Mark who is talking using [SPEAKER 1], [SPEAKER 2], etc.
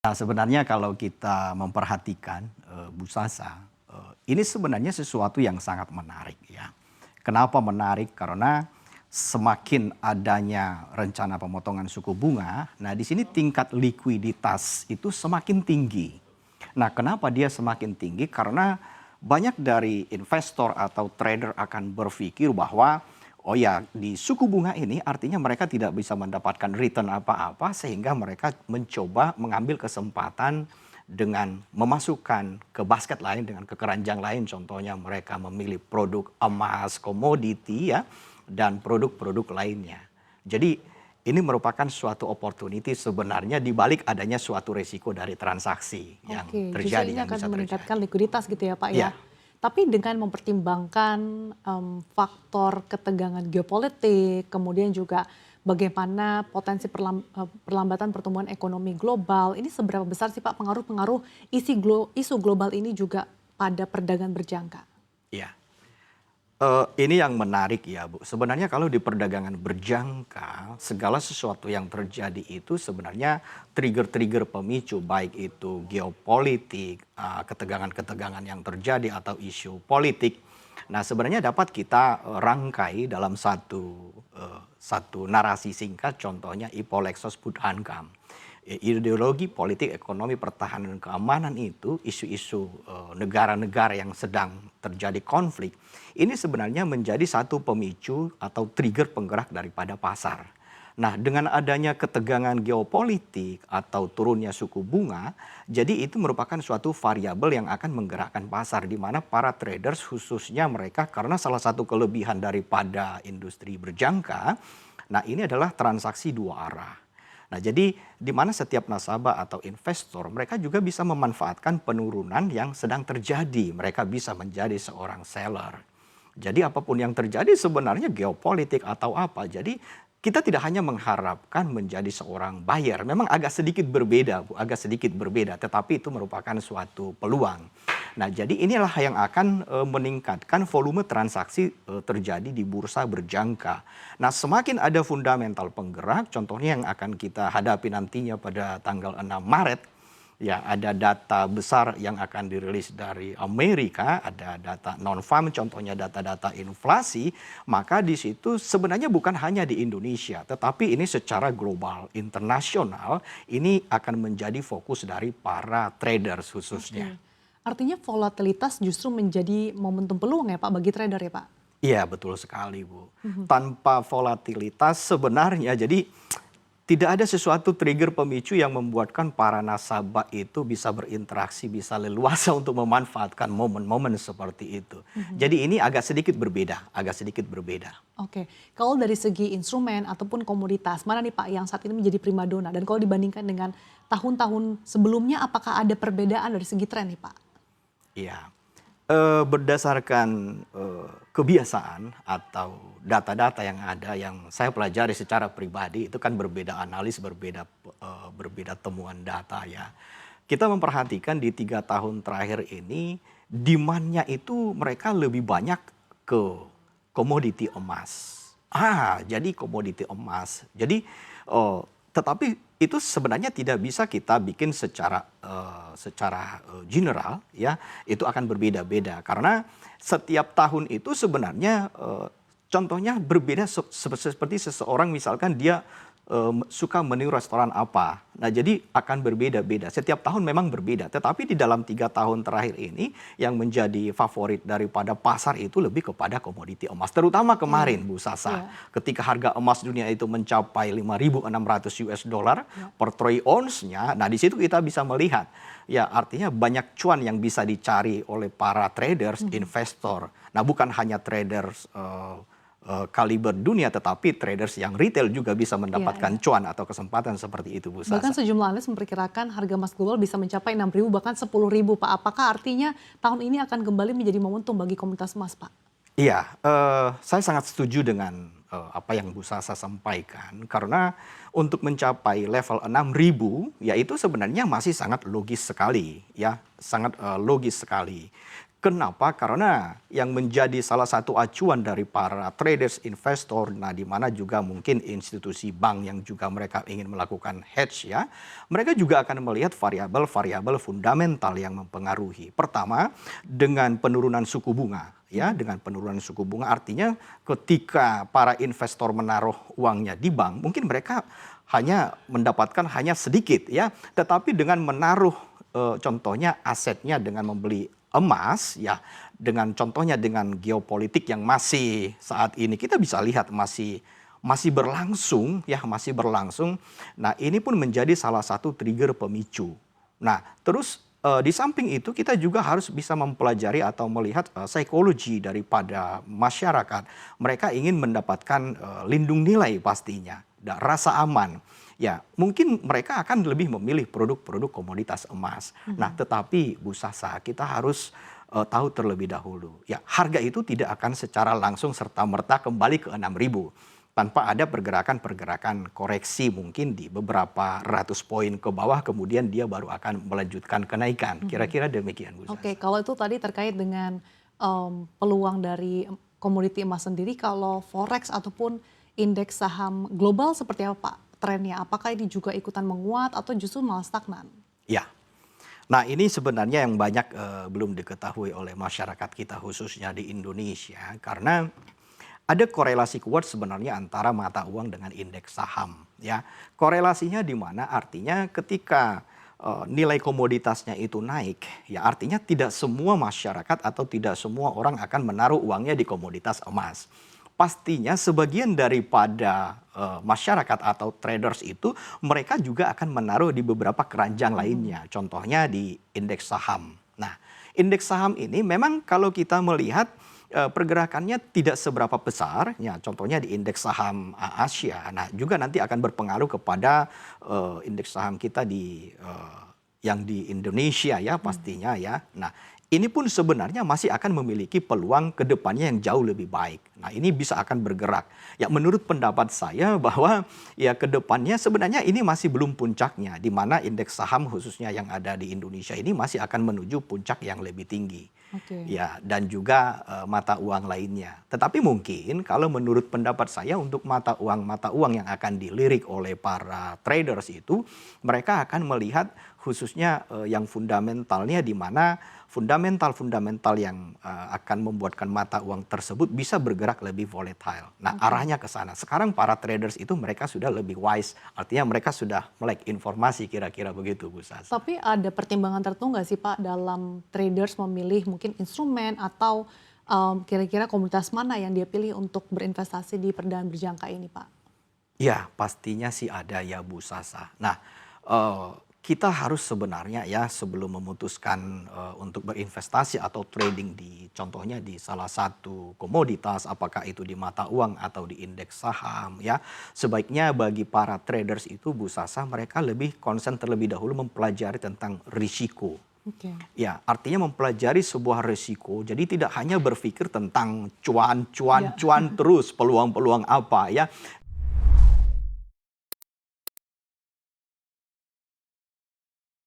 [SPEAKER 1] Nah, sebenarnya kalau kita memperhatikan, Bu Sasa, ini sebenarnya sesuatu yang sangat menarik ya. Kenapa menarik? Karena semakin adanya rencana pemotongan suku bunga, nah di sini tingkat likuiditas itu semakin tinggi. Nah, kenapa dia semakin tinggi? Karena banyak dari investor atau trader akan berpikir bahwa oh ya, di suku bunga ini artinya mereka tidak bisa mendapatkan return apa-apa sehingga mereka mencoba mengambil kesempatan dengan memasukkan ke basket lain dengan ke keranjang lain, contohnya mereka memilih produk emas, komoditi ya, dan produk-produk lainnya. Jadi ini merupakan suatu opportunity sebenarnya di balik adanya suatu resiko dari transaksi yang
[SPEAKER 2] Oke, justru
[SPEAKER 1] terjadi,
[SPEAKER 2] ini
[SPEAKER 1] yang
[SPEAKER 2] akan
[SPEAKER 1] bisa
[SPEAKER 2] meningkatkan
[SPEAKER 1] terjadi.
[SPEAKER 2] likuiditas gitu ya Pak ya.
[SPEAKER 1] Ya,
[SPEAKER 2] Tapi dengan mempertimbangkan faktor ketegangan geopolitik, kemudian juga bagaimana potensi perlambatan pertumbuhan ekonomi global, ini seberapa besar sih Pak pengaruh-pengaruh isu global ini juga pada perdagangan berjangka?
[SPEAKER 1] ya. Ini yang menarik ya, Bu. Sebenarnya kalau di perdagangan berjangka, segala sesuatu yang terjadi itu sebenarnya trigger-trigger pemicu, baik itu geopolitik, ketegangan-ketegangan yang terjadi atau isu politik. Nah, sebenarnya dapat kita rangkai dalam satu narasi singkat, contohnya Ipolexos Budhankam. Ideologi politik, ekonomi, pertahanan, dan keamanan itu isu-isu negara-negara yang sedang terjadi konflik, ini sebenarnya menjadi satu pemicu atau trigger penggerak daripada pasar. Nah, dengan adanya ketegangan geopolitik atau turunnya suku bunga, jadi itu merupakan suatu variabel yang akan menggerakkan pasar di mana para traders khususnya mereka karena salah satu kelebihan daripada industri berjangka, nah ini adalah transaksi dua arah. Nah, jadi di mana setiap nasabah atau investor mereka juga bisa memanfaatkan penurunan yang sedang terjadi. Mereka bisa menjadi seorang seller. Jadi apapun yang terjadi sebenarnya geopolitik atau apa. Jadi kita tidak hanya mengharapkan menjadi seorang buyer. Memang agak sedikit berbeda, Bu, agak sedikit berbeda, tetapi itu merupakan suatu peluang. Nah, jadi inilah yang akan meningkatkan volume transaksi terjadi di bursa berjangka. Nah, semakin ada fundamental penggerak, contohnya yang akan kita hadapi nantinya pada tanggal 6 Maret, ya ada data besar yang akan dirilis dari Amerika, ada data non-farm, contohnya data-data inflasi, maka di situ sebenarnya bukan hanya di Indonesia, tetapi ini secara global, internasional, ini akan menjadi fokus dari para traders khususnya.
[SPEAKER 2] Oke, artinya volatilitas justru menjadi momentum peluang ya Pak bagi trader ya Pak?
[SPEAKER 1] Iya, betul sekali, Bu. Tanpa volatilitas sebenarnya jadi tidak ada sesuatu trigger pemicu yang membuatkan para nasabah itu bisa berinteraksi, bisa leluasa untuk memanfaatkan momen-momen seperti itu. Jadi ini agak sedikit berbeda, agak sedikit berbeda.
[SPEAKER 2] Oke, kalau dari segi instrumen ataupun komoditas, mana nih Pak yang saat ini menjadi primadona? Dan kalau dibandingkan dengan tahun-tahun sebelumnya, apakah ada perbedaan dari segi tren nih Pak?
[SPEAKER 1] Iya. Berdasarkan kebiasaan atau data-data yang ada yang saya pelajari secara pribadi itu kan berbeda analis, berbeda temuan data ya. Kita memperhatikan di 3 tahun terakhir ini demand-nya itu mereka lebih banyak ke komoditi emas. Jadi komoditi emas. Jadi, tetapi itu sebenarnya tidak bisa kita bikin secara general ya, itu akan berbeda-beda. Karena setiap tahun itu sebenarnya, contohnya berbeda seperti seseorang misalkan dia, suka menu restoran apa. Nah, jadi akan berbeda-beda. Setiap tahun memang berbeda, tetapi di dalam 3 tahun terakhir ini yang menjadi favorit daripada pasar itu lebih kepada komoditi emas. Terutama kemarin,
[SPEAKER 2] Oke,
[SPEAKER 1] Bu Sasa,
[SPEAKER 2] iya,
[SPEAKER 1] ketika harga emas dunia itu mencapai 5.600 US dollar
[SPEAKER 2] iya.
[SPEAKER 1] per troy ounce-nya. Nah, di situ kita bisa melihat, ya artinya banyak cuan yang bisa dicari oleh para traders, investor. Nah, bukan hanya traders kaliber dunia, tetapi traders yang retail juga bisa
[SPEAKER 2] Iya,
[SPEAKER 1] mendapatkan
[SPEAKER 2] iya.
[SPEAKER 1] cuan atau kesempatan seperti itu, Bu
[SPEAKER 2] Bahkan
[SPEAKER 1] Sasa.
[SPEAKER 2] sejumlah analis memperkirakan harga emas global bisa mencapai 6.000 bahkan 10.000 Pak. Apakah artinya tahun ini akan kembali menjadi momentum bagi komunitas emas Pak?
[SPEAKER 1] Iya, saya sangat setuju dengan apa yang Bu Sasa sampaikan, karena untuk mencapai level 6.000, ya itu sebenarnya masih sangat logis sekali, ya, sangat logis sekali. Kenapa? Karena yang menjadi salah satu acuan dari para traders, investor, nah di mana juga mungkin institusi bank yang juga mereka ingin melakukan hedge ya, mereka juga akan melihat variabel-variabel fundamental yang mempengaruhi. Pertama, dengan penurunan suku bunga. Ya, dengan penurunan suku bunga artinya ketika para investor menaruh uangnya di bank, mungkin mereka mendapatkan hanya sedikit ya, tetapi dengan menaruh contohnya asetnya dengan membeli emas ya, dengan contohnya dengan geopolitik yang masih saat ini kita bisa lihat masih berlangsung ya, masih berlangsung. Nah, ini pun menjadi salah satu trigger pemicu. Nah, terus di samping itu kita juga harus bisa mempelajari atau melihat psikologi daripada masyarakat. Mereka ingin mendapatkan lindung nilai pastinya, dan rasa aman. Ya, mungkin mereka akan lebih memilih produk-produk komoditas emas. Nah, tetapi Bu Sasa, kita harus tahu terlebih dahulu. Ya, harga itu tidak akan secara langsung serta-merta kembali ke 6.000 tanpa ada pergerakan-pergerakan koreksi mungkin di beberapa ratus poin ke bawah, kemudian dia baru akan melanjutkan kenaikan. Kira-kira demikian, Bu Sasa.
[SPEAKER 2] Oke, kalau itu tadi terkait dengan peluang dari komoditi emas sendiri, kalau forex ataupun indeks saham global seperti apa Pak trennya? Apakah ini juga ikutan menguat atau justru malah stagnan?
[SPEAKER 1] Ya. Nah, ini sebenarnya yang banyak belum diketahui oleh masyarakat kita khususnya di Indonesia, karena ada korelasi kuat sebenarnya antara mata uang dengan indeks saham ya. Korelasinya di mana? Artinya ketika nilai komoditasnya itu naik, ya artinya tidak semua masyarakat atau tidak semua orang akan menaruh uangnya di komoditas emas. Pastinya sebagian daripada masyarakat atau traders itu mereka juga akan menaruh di beberapa keranjang lainnya, contohnya di indeks saham. Nah, indeks saham ini memang kalau kita melihat pergerakannya tidak seberapa besar, ya contohnya di indeks saham Asia. Nah, juga nanti akan berpengaruh kepada indeks saham kita yang di Indonesia ya pastinya ya. Nah, ini pun sebenarnya masih akan memiliki peluang ke depannya yang jauh lebih baik. Nah, ini bisa akan bergerak. Ya, menurut pendapat saya bahwa ya ke depannya sebenarnya ini masih belum puncaknya, di mana indeks saham khususnya yang ada di Indonesia ini masih akan menuju puncak yang lebih tinggi.
[SPEAKER 2] Oke.
[SPEAKER 1] Ya, dan juga mata uang lainnya. Tetapi mungkin kalau menurut pendapat saya untuk mata uang yang akan dilirik oleh para traders itu, mereka akan melihat khususnya yang fundamentalnya, di mana fundamental yang akan membuatkan mata uang tersebut bisa bergerak lebih volatile. Nah, arahnya ke sana. Sekarang para traders itu mereka sudah lebih wise, artinya mereka sudah melek informasi, kira-kira begitu Bu Sasa.
[SPEAKER 2] Tapi ada pertimbangan tertentu nggak sih Pak dalam traders memilih mungkin instrumen atau kira-kira komunitas mana yang dia pilih untuk berinvestasi di perdagangan berjangka ini Pak?
[SPEAKER 1] Ya, pastinya sih ada ya Bu Sasa. Nah, kita harus sebenarnya ya sebelum memutuskan untuk berinvestasi atau trading di contohnya di salah satu komoditas, apakah itu di mata uang atau di indeks saham ya, sebaiknya bagi para traders itu Bu Sasa mereka lebih konsen terlebih dahulu mempelajari tentang risiko.
[SPEAKER 2] Oke.
[SPEAKER 1] Ya, artinya mempelajari sebuah risiko. Jadi tidak hanya berpikir tentang cuan
[SPEAKER 2] Ya.
[SPEAKER 1] terus, peluang-peluang apa ya.